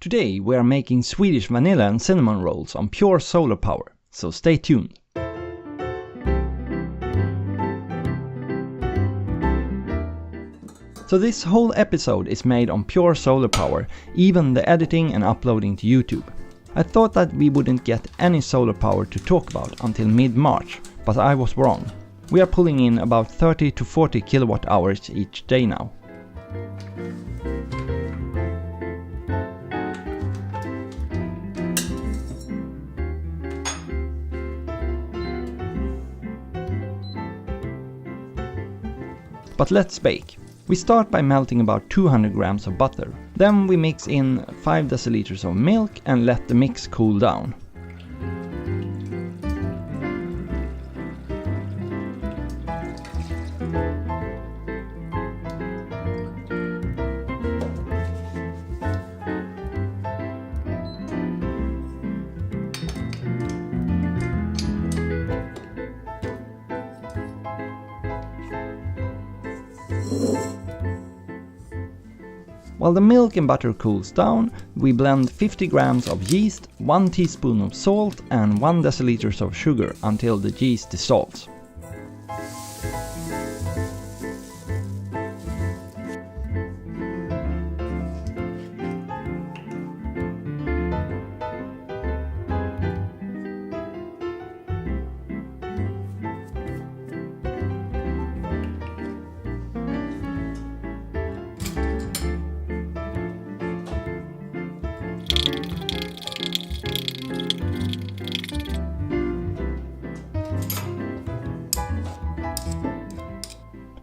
Today we are making Swedish vanilla and cinnamon rolls on pure solar power, so stay tuned. So this whole episode is made on pure solar power, even the editing and uploading to YouTube. I thought that we wouldn't get any solar power to talk about until mid-March, but I was wrong. We are pulling in about 30 to 40 kilowatt hours each day now. But let's bake. We start by melting about 200 grams of butter. Then we mix in 5 deciliters of milk and let the mix cool down. While the milk and butter cools down, we blend 50 grams of yeast, 1 teaspoon of salt and 1 deciliter of sugar until the yeast dissolves.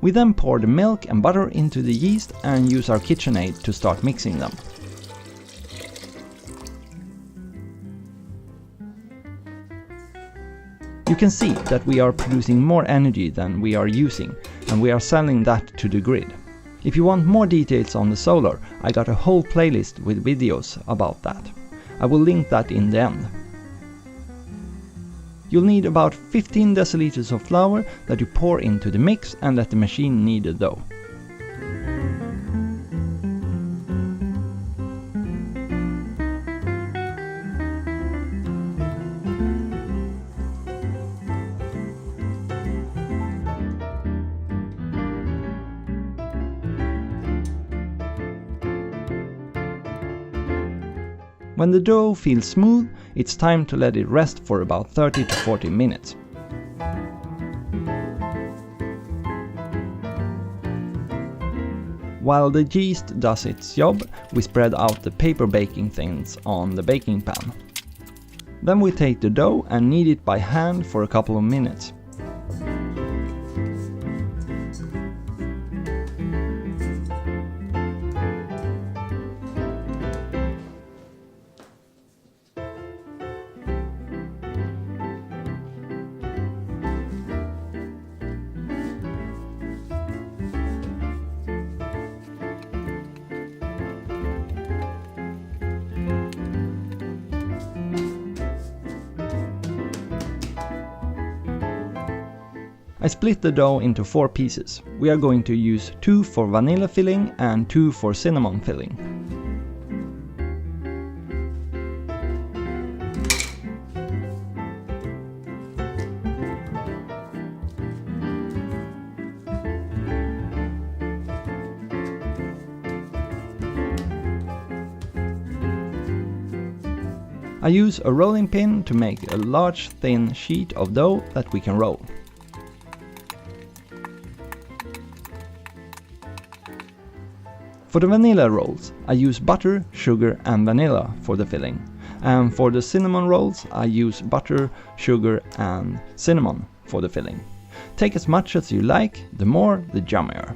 We then pour the milk and butter into the yeast and use our KitchenAid to start mixing them. You can see that we are producing more energy than we are using, and we are selling that to the grid. If you want more details on the solar, I got a whole playlist with videos about that. I will link that in the end. You'll need about 15 deciliters of flour that you pour into the mix and let the machine knead the dough. When the dough feels smooth, it's time to let it rest for about 30 to 40 minutes. While the yeast does its job, we spread out the paper baking thins on the baking pan. Then we take the dough and knead it by hand for a couple of minutes. I split the dough into 4 pieces. We are going to use 2 for vanilla filling and 2 for cinnamon filling. I use a rolling pin to make a large thin sheet of dough that we can roll. For the vanilla rolls, I use butter, sugar and vanilla for the filling. And for the cinnamon rolls, I use butter, sugar and cinnamon for the filling. Take as much as you like, the more the yummier.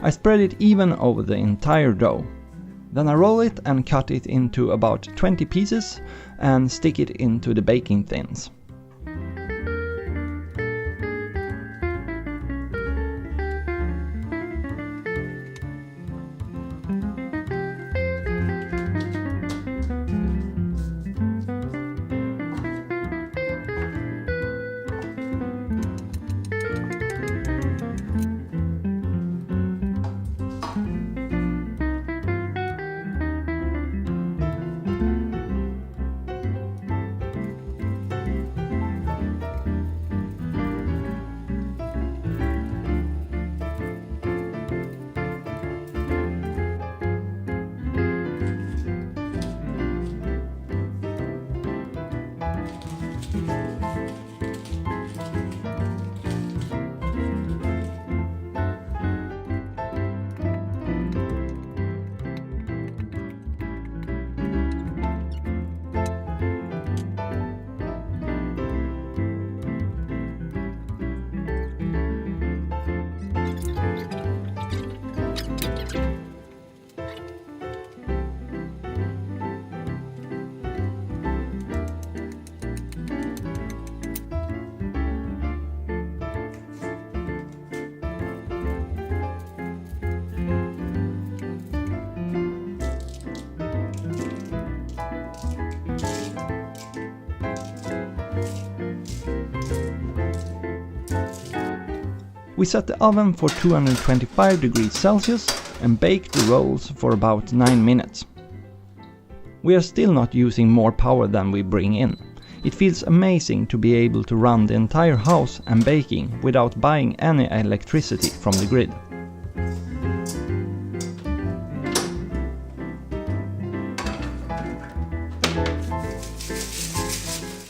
I spread it even over the entire dough. Then I roll it and cut it into about 20 pieces and stick it into the baking tins. We set the oven for 225 degrees Celsius and baked the rolls for about 9 minutes. We are still not using more power than we bring in. It feels amazing to be able to run the entire house and baking without buying any electricity from the grid.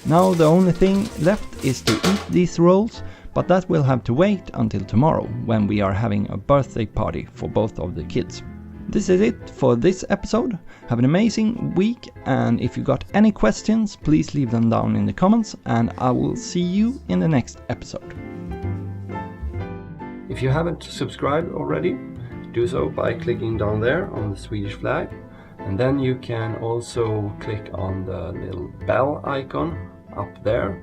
Now the only thing left is to eat these rolls, but that will have to wait until tomorrow when we are having a birthday party for both of the kids. This is it for this episode. Have an amazing week, and if you got any questions, please leave them down in the comments, and I will see you in the next episode. If you haven't subscribed already, do so by clicking down there on the Swedish flag, and then you can also click on the little bell icon up there,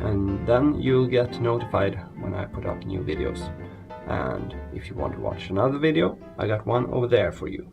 and then you'll get notified when I put up new videos. And if you want to watch another video, I got one over there for you.